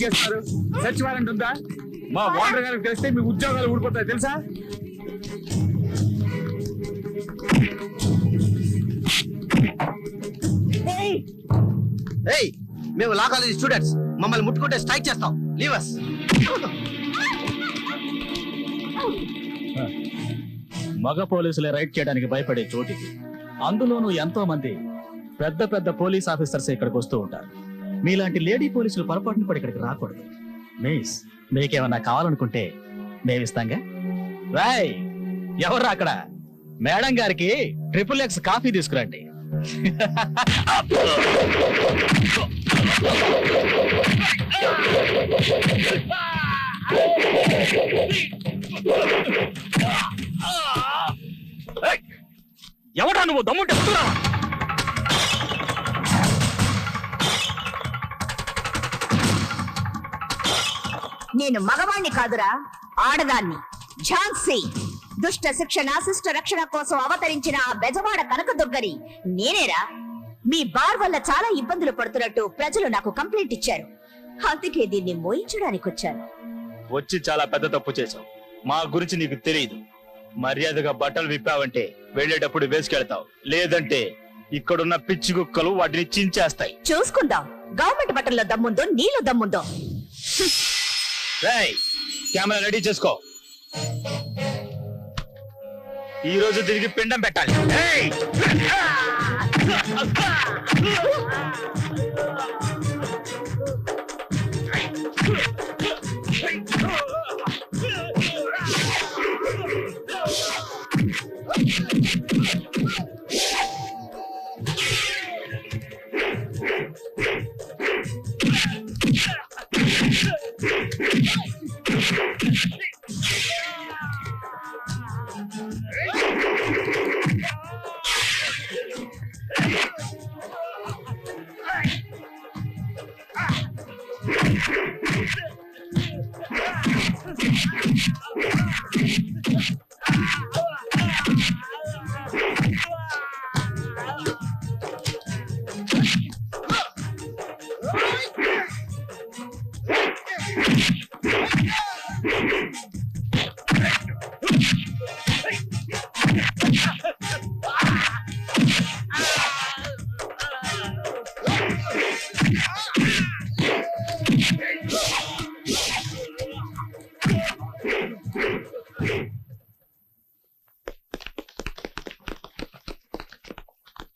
చేస్తారు? Search warrant ఉందా? మా ఓనర్ గారికి తెలిస్తే మీ ఉద్యోగాలు ఊడిపోతాయి తెలుసా? మేము లా కాలేజ్ స్టూడెంట్స్, మమ్మల్ని ముట్టుకుంటే స్ట్రైక్ చేస్తాం. లీవర్స్ మగ పోలీసులే రైడ్ చేయడానికి భయపడే చోటికి, అందులోనూ ఎంతో మంది పెద్ద పెద్ద పోలీస్ ఆఫీసర్స్ ఇక్కడికి వస్తూ ఉంటారు. మీలాంటి లేడీ పోలీసులు పొరపాటును కూడా ఇక్కడికి రాకూడదు. మిస్, మీకేమన్నా కావాలనుకుంటే మేమిస్తాంగా. రాయ్, ఎవరు అక్కడ? మేడం గారికి XXX కాఫీ తీసుకురండి. ఎవడా నువ్వు? దమ్ముంటే వస్తురా. నేను మగవాణ్ణి కాదురా, ఆడదాన్ని. ఝాన్సీ, దుష్ట శిక్షణ శిష్ట రక్షణ కోసం అవతరించిన ఆ బెజవాడ కనకదుర్గని నేనేరా. మీ బార్ వల్ల చాలా ఇబ్బందులు పడుతున్నట్టు ప్రజలు నాకు కంప్లైంట్ ఇచ్చారు. అందుకే దీన్ని మోయించడానికి వచ్చాను. వచ్చి చాలా పెద్ద తప్పు చేశావు. మా గురించి నీకు తెలియదు. మర్యాదగా బట్టలు విప్పావంటే వెళ్ళేటప్పుడు వేసుకెళ్తావు, లేదంటే ఇక్కడున్న పిచ్చి కుక్కలు వాటిని చించేస్తాయి. చూసుకుందాం గవర్నమెంట్ బట్టల్లో దమ్ముందో నీలో దమ్ముందో. రేయ్, కెమెరా రెడీ చేసుకో. ఈ రోజు తిరిగి పిండం పెట్టాలి. ఏయ్!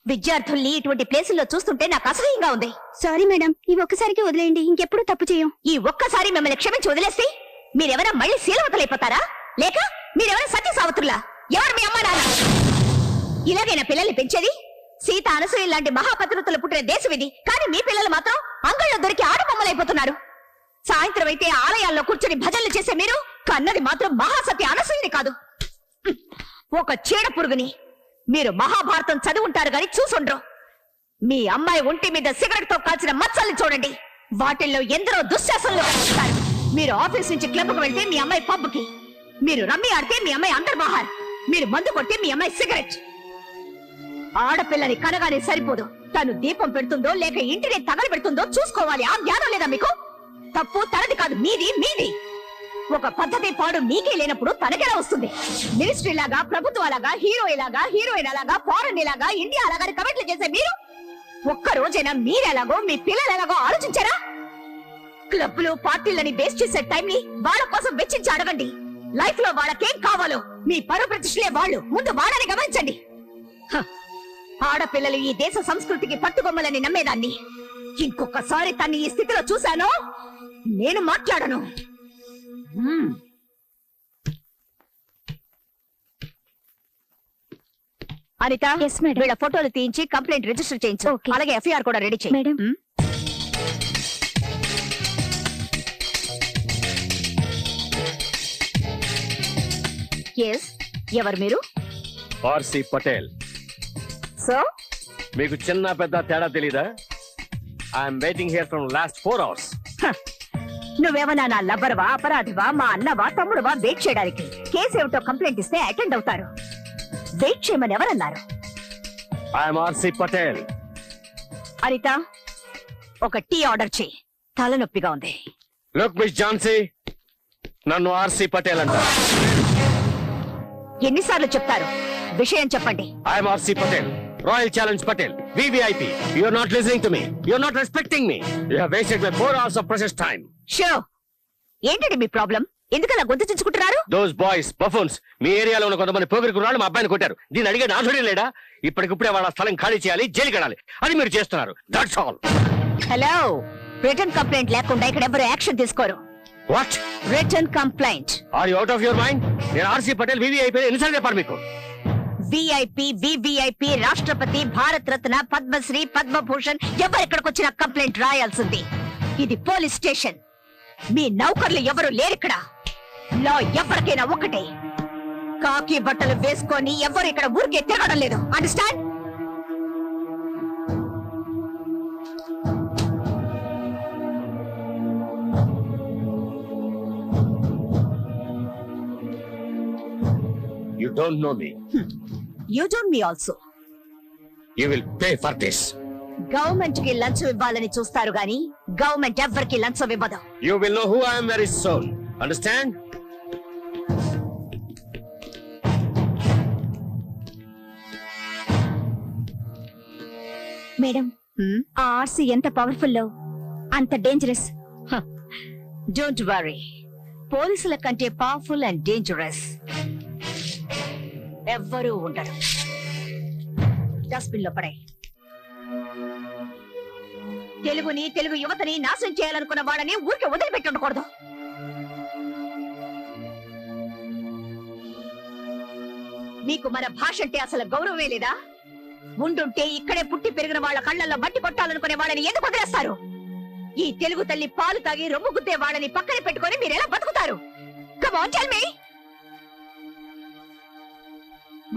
విద్యార్థుల్ని ఇటువంటి ప్లేసుల్లో చూస్తుంటే నాకు అసహ్యంగా ఉంది. సారీ మేడం, ఈ ఒక్కసారికి వదిలేయండి, ఇంకెప్పుడు తప్పు చేయం. ఈ ఒక్కసారి మిమ్మల్ని క్షమించి వదిలేస్తే మీరెవరా మళ్ళీ శీలవతలైపోతారా, లేక మీరెవరా సత్య సావతుల్లా? ఎవరు మీ అమ్మ నాన్న? ఇలాగైనా పిల్లల్ని పెంచేది? సీత అనసూయ లాంటి మహాపతివ్రతలు పుట్టిన దేశం ఇది. కానీ మీ పిల్లలు మాత్రం అంగళ్ళలో దొరికి ఆడబొమ్మలైపోతున్నారు. సాయంత్రం అయితే ఆలయాల్లో కూర్చొని భజనలు చేసే మీరు కన్నది మాత్రం మహాసత్య అనసూయని కాదు, ఒక చీడ పురుగుని. మీరు మహాభారతం చదువుంటారు గాని చూసుండ్రు. మీ అమ్మాయి ఒంటి మీద సిగరెట్ తో కాల్చిన మచ్చల్ని చూడండి. వాటిల్లో ఎందరో దుశ్శాసనలు కనిపిస్తారు. మీరు ఆఫీస్ నుంచి క్లబ్ కు వెళ్తే మీ అమ్మాయి పబ్ కి, మీరు రమ్మి ఆడితే మీ అమ్మాయి అంతర్బహార్, మీరు మందు కొడితే మీ అమ్మాయి సిగరెట్. ఆడపిల్లని కనగానే సరిపోదు, తను దీపం పెడుతుందో లేక ఇంటిని తగలబెడుతుందో చూసుకోవాలి. ఆ జ్ఞానం లేదా మీకు? తప్పు తనది కాదు, మీది మీది. ఒక పద్ధతి పాడు మీకే లేనప్పుడు తనకెలా వస్తుంది? మినిస్ట్రీ లాగా, ప్రభుత్వాలాగా, హీరోయిన్ లాగా, ఫారెన్ లాగా, ఇండియా లాగా కమెంట్లు చేసే మీరు ఒక్క రోజైనా మీరెలాగో మీ పిల్లలు ఎలాగో ఆలోచించారా? క్లబ్లు పార్టీలని బేస్ చేసే టైం ని వాళ్ళ కోసం వెచ్చించి అడగండి. లైఫ్ లో వాళ్ళకేం కావాలో మీ పరువు ప్రతిష్టలే వాళ్ళు. ముందు వాళ్ళని గమనించండి. ఆడపిల్లలు ఈ దేశ సంస్కృతికి పట్టుకొమ్మలని నమ్మేదాన్ని. ఇంకొకసారి తన్ని ఈ స్థితిలో చూశానో నేను మాట్లాడను. అనిత, వీళ్ళ ఫోటోలు తీయించి కంప్లైంట్ రిజిస్టర్ చేయించు. అలాగే ఎఫ్ఐఆర్ కూడా రెడీ చేయి. మేడం, ఎవరు మీరు? ఆర్సి పటేల్. సో మీకు చిన్న పెద్ద తేడా తెలీదా? I'm waiting here from last 4 hours. నువ్వేమన్నా నా లబ్బర్వా, అపరాధివా, మా అన్నవా, తమ్ముడువా? వెయిట్ చేయడానికి కేసు ఏమిటో కంప్లైంట్ ఇస్తే అటెండ్ అవుతారు. వెయిట్ చేయమని ఎవరన్నారు? I'm RC Patel. అనిత, ఒక టీ ఆర్డర్ చేయి. తలనొప్పిగా ఉంది. లుక్ మిస్ ఝాన్సీ, నన్ను ఆర్సి పటేల్ అంటారు. ఎన్నిసార్లు చెప్తారు? విషయం చెప్పండి. I'm RC Patel, royal challenge Patel, VVIP. You are not listening to me, you are not respecting me. You have wasted my 4 hours of precious time. షో, ఏంటండి మీ ప్రాబ్లం? ఎందుకలా గొంతు చించుకుంటున్నారు? దోస్ బాయ్స్ బఫూన్స్ మీ ఏరియాలో ఉన్న కొంతమంది పోగిరి కుర్రాళ్ళు మా అబ్బాయిని కొట్టారు. దీన్ని అడిగే నాథుడే లేడా? ఇప్పటికిప్పుడే వాళ్ళ స్థలం ఖాళీ చేయాలి, జైలు కడాలి. అది మీరు చేస్తున్నారు. That's all. Hello, return complaint లేకుండా ఇక్కడ ఎవరు యాక్షన్ తీసుకోరు. What? Return complaint. Are you out of your mind? నేను ఆర్సి పటేల్ వివిఐపి ఎన్నిసార్లు చెప్పారు మీకు? విఐపి, వివిఐపి, రాష్ట్రపతి, భారత్ రత్న, పద్మశ్రీ, పద్మభూషణ్ ఎవరు ఇక్కడికి వచ్చిన కంప్లైంట్ రాయాల్సింది. ఇది పోలీస్ స్టేషన్. మీ నౌకర్లు ఎవరు లేరిక్కడ. లా ఎవరికైనా ఒకటే. కాకి బట్టలు వేసుకొని ఎవరు ఇక్కడ ఊరికే తిరగడం లేదు. Understand? You don't know me. You don't me also. You will pay for this. Government కి లంచం ఇవ్వాలని చూస్తారు గాని గవర్నమెంట్ ఎవ్వరికి లంచం ఇవ్వదు. You will know who I am very soon. Understand? Madam, ఆ ఆర్సీ ఎంత పవర్ఫుల్, అంత డేంజరస్. డోంట్ వరీ, పోలీసుల కంటే పవర్ఫుల్ అండ్ డేంజరస్ ఎవ్వరూ ఉండరు. డస్ట్బిన్ లో పడే. తెలుగుని, తెలుగు యువతని నాశనం చేయాలనుకున్న వాళ్ళని ఊరికి వదిలిపెట్టి ఉండకూడదు. మీకు మన భాష అంటే అసలు గౌరవమే లేదా? ఉండుంటే ఇక్కడే పుట్టి పెరిగిన వాళ్ళ కళ్ళల్లో మట్టి కొట్టాలనుకునే వాళ్ళని ఎందుకు వదిలేస్తారు? ఈ తెలుగు తల్లి పాలు తాగి రొమ్ము గుద్దే వాళ్ళని పక్కన పెట్టుకొని మీరు ఎలా బతుకుతారు? Come on, tell me.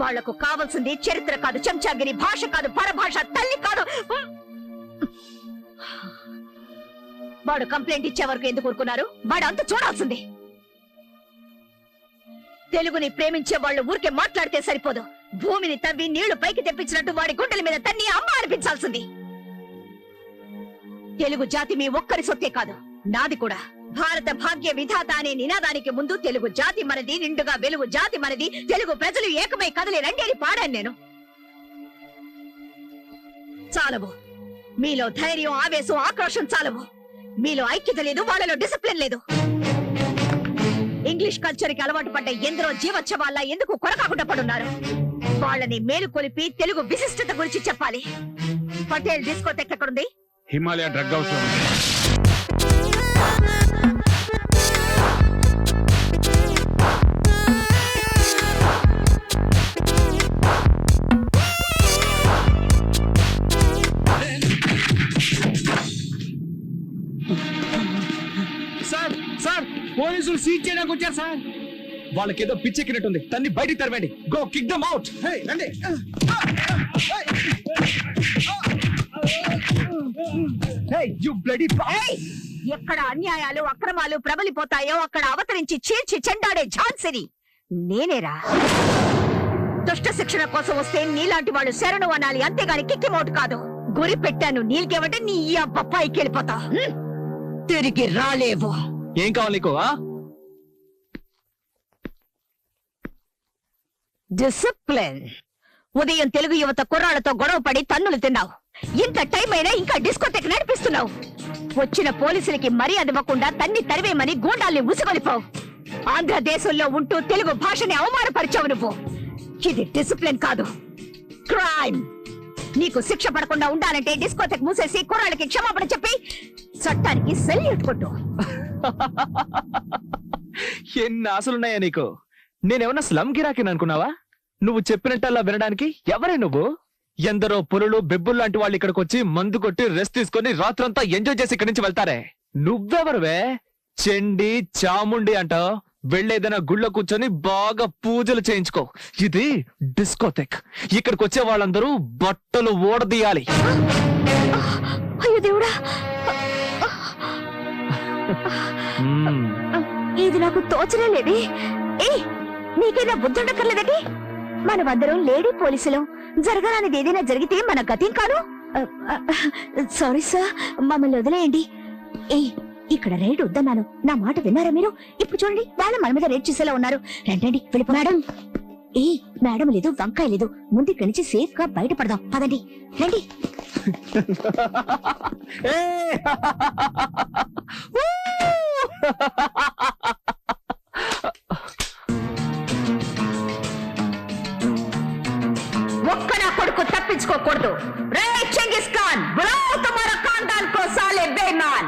వాళ్లకు కావాల్సింది చరిత్ర కాదు, చెంచాగిరి, భాష కాదు, పరభాష, తల్లి కాదు. వాడు కంప్లైంట్ ఇచ్చే వరకు ఎందుకు ఊరుకున్నారు? వాడు అంత చూడాల్సింది. తెలుగుని ప్రేమించే వాళ్ళు ఊరికే మాట్లాడితే సరిపోదు. భూమిని తవ్వి నీళ్లు పైకి తెప్పించినట్టు వాడి గుండెల మీద తన్ని అమ్మ అనిపించాల్సింది. తెలుగు జాతి మీ ఒక్కరి సొత్తే కాదు, నాది కూడా. భారత భాగ్య విధాత అనే నినాదానికి ముందు తెలుగు జాతి మనది, నిండుగా వెలుగు జాతి మనది, తెలుగు ప్రజలు ఏకమై కదలి రండి అని పాడాను నేను. చాలవు మీలో ధైర్యం, ఆవేశం, ఆక్రోశం చాలవు. మీలో ఐక్యత లేదు, వాళ్ళలో డిసిప్లిన్ లేదు. ఇంగ్లీష్ కల్చర్ కి అలవాటు పడ్డ ఎందరో జీవోత్సవాల్లా ఎందుకు కొరకాకుండా పడున్నారు? వాళ్ళని మేలుకొలిపి తెలుగు విశిష్టత గురించి చెప్పాలి. పటేల్ డిస్కోటెక్ ఎక్కడుంది? హిమాలయ డ్రగ్ హౌస్ లో ఉంది. సార్ సార్, పోలీసులు సీజ్ చేయడానికి వచ్చారు సార్. వాళ్ళకేదో పిచ్చెక్కినట్టుంది, తన్ని బయటికి తరవండి. Go kick them out. రండి. ఏయ్! ఎక్కడ అన్యాయాలు, అక్రమాలు ప్రబలిపోతాయో అక్కడ అవతరించి చీల్చి చెండాడే ఝాన్సీని నేనేరా. దుష్ట శిక్షణ కోసం వస్తే నీలాంటి వాళ్ళు శరణు అనాలి, అంతేగాని కిక్కిమౌట్ కాదు. గురి పెట్టాను నీళ్ళకేమంటే నీ పైకి వెళ్ళిపోతా. తిరిగి రాలేవు. ఏం కావాలి నీకు? డిసిప్లిన్. ఉదయం తెలుగు యువత కుర్రాళ్లతో గొడవ పడి తన్నులు తిన్నావు. ఇంత టైం అయినా ఇంకా డిస్కోటెక్ నడిపిస్తున్నావు. వచ్చిన పోలీసులకి మర్యాద ఇవ్వకుండా తన్ని తరివేమని గూండాల్ని ఉసుగొలిపావు. ఆంధ్రదేశంలో ఉంటూ తెలుగు భాషని అవమానపరిచావు నువ్వు. ఇది డిసిప్లిన్ కాదు, క్రైమ్. నీకు శిక్ష పడకుండా ఉండాలంటే డిస్కోటెక్ మూసేసి కుర్రాళ్ళకి క్షమాపణ చెప్పి చట్టానికి సెల్యూట్ కొట్టు. ఎన్ని ఆశలున్నాయా నీకు? నేనేమన్నా స్లమ్ గిరాకిని అనుకున్నావా? నువ్వు చెప్పినట్టల్లా వినడానికి ఎవరే నువ్వు? ఎందరో పులులు, బెబ్బులు లాంటి వాళ్ళు ఇక్కడికి వచ్చి మందు కొట్టి రెస్ట్ తీసుకొని రాత్రంతా ఎంజాయ్ చేసి ఇక్కడి నుంచి వెళ్తారే. నువ్వెవరువే? చెండి చాముండి అంటావు. వెళ్ళేదైనా గుళ్ళో కూర్చొని బాగా పూజలు చేయించుకో. ఇది డిస్కోటెక్. ఇక్కడికి వచ్చే వాళ్ళందరూ బట్టలు ఓడదీయాలి. అయ్యో దేవుడా, ఇది నాకు తోచనే లేదే. నీకైనా బుద్ధుండక్కర్లేదండి? మనమందరం లేడీ పోలీసులు. జరగాలనేది ఏదైనా జరిగితే మన గతేం కాదు. సారీ సార్, మమ్మల్ని వదిలేయండి. ఇక్కడ రైడ్ వద్దన్నాను, నా మాట విన్నారా మీరు? ఇప్పుడు చూడండి, వాళ్ళ మన మీద రైడ్ చేసేలా ఉన్నారు. రండి వెళ్ళిపో. మేడం, ఏ మేడం లేదు, వంకాయ లేదు, ముందు ఇక్కడి నుంచి సేఫ్ గా బయటపడదాం. పదండి, రండి. ఒక్క నా కొడుకు తప్పించుకోకూడదు. రే చెంగిస్ ఖాన్, బులాओ तुम्हारा खानदान को साले बेईमान.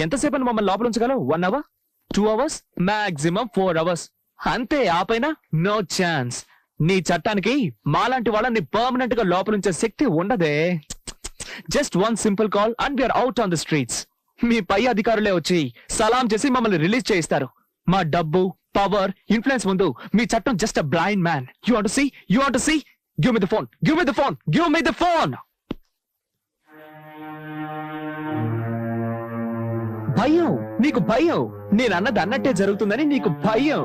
ఎంతసేపు మమ్మల్ని లోపల ఉంచగలవు? 1 hour, 2 hours, మాక్సిమం 4 hours. అంతే, ఆపైనా నో ఛాన్స్. నీ చట్టానికి మాలాంటి వాళ్ళని పర్మనెంట్ గా లోపల ఉంచే శక్తి ఉండదే. Just 1 simple call and we are out on the streets. మీ పై అధికారులే వచ్చి సలాం చేసి మమ్మల్ని రిలీజ్ చేయిస్తారు. మా డబ్బు, పవర్, ఇన్ఫ్లుయెన్స్ ముందు మీ చట్టం just a blind man. You want to see? You want to see? Give me the phone, give me the phone, give me the phone. భయం, నీకు భయం. నేను అన్నది అన్నట్టే జరుగుతుందని నీకు భయం.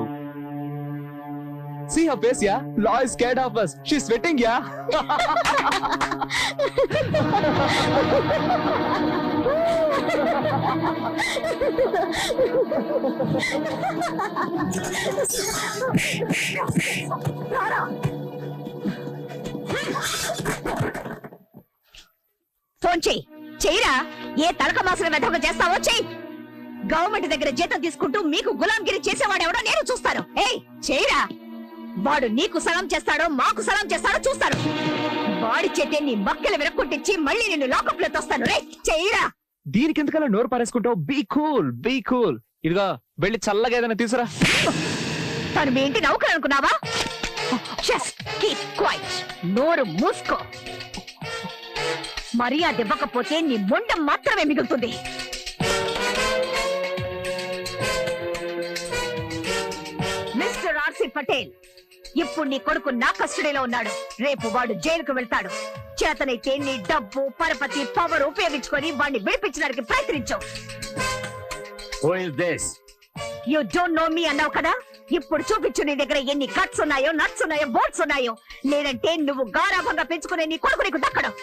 See her face, yeah? Law is scared of us. She's sweating, yeah? Phone చెయ్యి. చెయ్యరా, ఏ తలక మాసిన వెధవగా చేస్తావో చెయ్యి. గవర్నమెంట్ దగ్గర జీతం తీసుకుంటూ మీకు గులాంగిరి చేసేవాడెవడో నేను చూస్తాను. ఏయ్ చెయ్యరా. వాడు నీకు సలాం చేస్తాడో మాకు సలాం చేస్తాడో చూస్తాను. వాడి చేతే నీ మక్కలు విరక్కొట్టించి మళ్ళీ నిన్ను లాకప్ లో తోస్తాను. రే చెయ్యరా. దీనికి ఎందుకలా నోరు పారేసుకుంటావు? Be cool, be cool. ఇదిగో వెళ్ళి చల్లగా ఏదైనా తీసురా. తను మీ ఇంటి నౌకరు అనుకున్నావా? Just keep quiet. నోరు మూసుకో. మర్యాద ఇవ్వకపోతే నీ మొండం మాత్రమే మిగులుతుంది. మిస్టర్ ఆర్సి పటేల్, ఇప్పుడు నీ కొడుకు నా కస్టడీలో ఉన్నాడు. రేపు వాడు జైలుకు వెళ్తాడు. చేతనైతే నీ డబ్బు, పరపతి, పవర్ ఉపయోగించుకొని వాడిని విడిపించడానికి ప్రయత్నించు. Who is this? You don't know me అన్నావు కదా. ఇప్పుడు చూపించు నీ దగ్గర ఎన్ని కట్స్ ఉన్నాయో, నట్స్ ఉన్నాయో, బోట్స్ ఉన్నాయో. లేదంటే నువ్వు గారాభంగా పెంచుకునే నీ కొడుకు నీకు దక్కడం.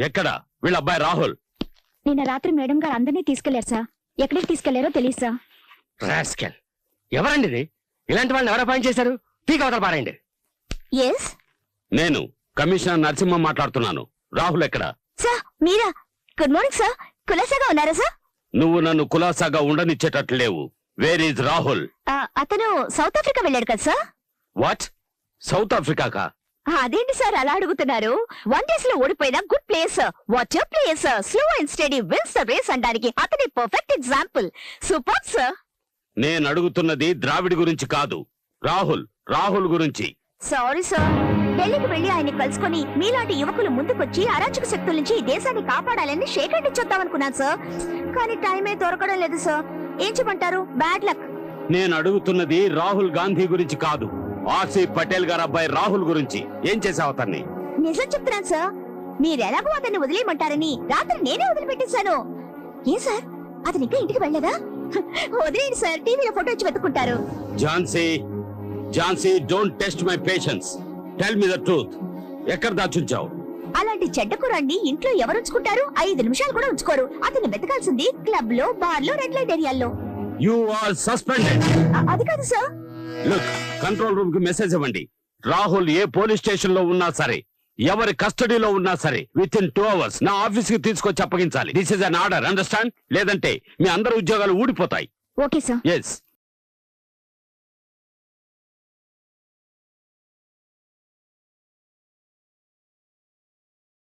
ఎక్కడ వీళ్ళ అబ్బాయి రాహుల్? నిన్న రాత్రి మేడం గారు అందరినీ తీసుకెళ్లారు సార్. ఎక్కడికి తీసుకెళ్లారో తెలియదు సార్. రాస్కెల్. ఎవరండి ఇది? ఇలాంటి వాళ్ళని ఎవరు అపాయింట్ చేశారు? పీక అవతల పారండి. ఎస్ నేను కమిషనర్ నరసింహ మాట్లాడుతున్నాను. రాహుల్ ఎక్కడ? సార్ మీరా? Good morning sir. కులాసాగా ఉన్నారా సార్? నువ్వు నన్ను కులాసాగా ఉండనిచ్చేటట్లు లేవు. Where is Rahul? అతను సౌత్ ఆఫ్రికా వెళ్ళాడు కదా సార్. వాట్? సౌత్ ఆఫ్రికాకా? అదేంటి సార్ అలా అడుగుతున్నారు? 1 days లో ఓడిపోయిన good player sir. Water player sir. Slow and steady wins the race అనడానికి అతని పర్ఫెక్ట్ ఎగ్జాంపుల్. Super sir. నేను అడుగుతున్నది ద్రావిడ్ గురించి కాదు, రాహుల్ గురించి. Sorry sir. ఢిల్లీకి వెళ్లి ఆయన కలుసుకొని మీలాంటి యువకులు ముందుకొచ్చి అరాచక శక్తుల నుంచి ఈ దేశాన్ని కాపాడాలని షేక్ హ్యాండ్ ఇచ్చొద్దాం అనుకున్నాను సార్. కానీ టైమే దొరకడం లేదు సార్. ఏం చెప్పంటారు? Bad luck. నేను అడుగుతున్నది రాహుల్ గాంధీ గురించి కాదు, ఆర్సీ పటేల్ గారు అబ్బాయి రాహుల్ గురించి. ఏం చేసావు అతన్ని? నిజం చెప్తున్నాను సార్. మీరెలాగో అతన్ని వదిలేయమంటారని రాత్రి నేనే వదిలిపెట్టేశాను. ఏ సార్, అతను ఇంకా ఇంటికి వెళ్ళదా? వదిలేండి సార్, టీవీలో ఫోటో ఇచ్చి వెతుక్కుంటారు. Jhansi don't test my patience. Tell me the truth. ఎక్కడ దాచుంచావు? అలాంటి చెడ్డ కురాన్ని ఇంట్లో ఎవరు ఉంచుకుంటారు? 5 నిమిషాలు కూడా ఉంచుకోరు. అతన్ని వెతకాల్సింది క్లబ్ లో, బార్ లో, రెడ్ లైట్ ఏరియాల్లో. You are suspended. అది కాదు సార్. లుక్, కంట్రోల్ రూమ్ కి మెసేజ్ ఇవ్వండి. రాహుల్ ఏ పోలీస్ స్టేషన్ లో ఉన్నా సరే, ఎవరి కస్టడీలో ఉన్నా సరే, విత్ ఇన్ 2 hours నా ఆఫీస్ కి తీసుకొచ్చి అప్పగించాలి. This is an order, understand? లేదంటే మీ అందరి ఉద్యోగాలు ఊడిపోతాయి. Okay sir. ఎస్.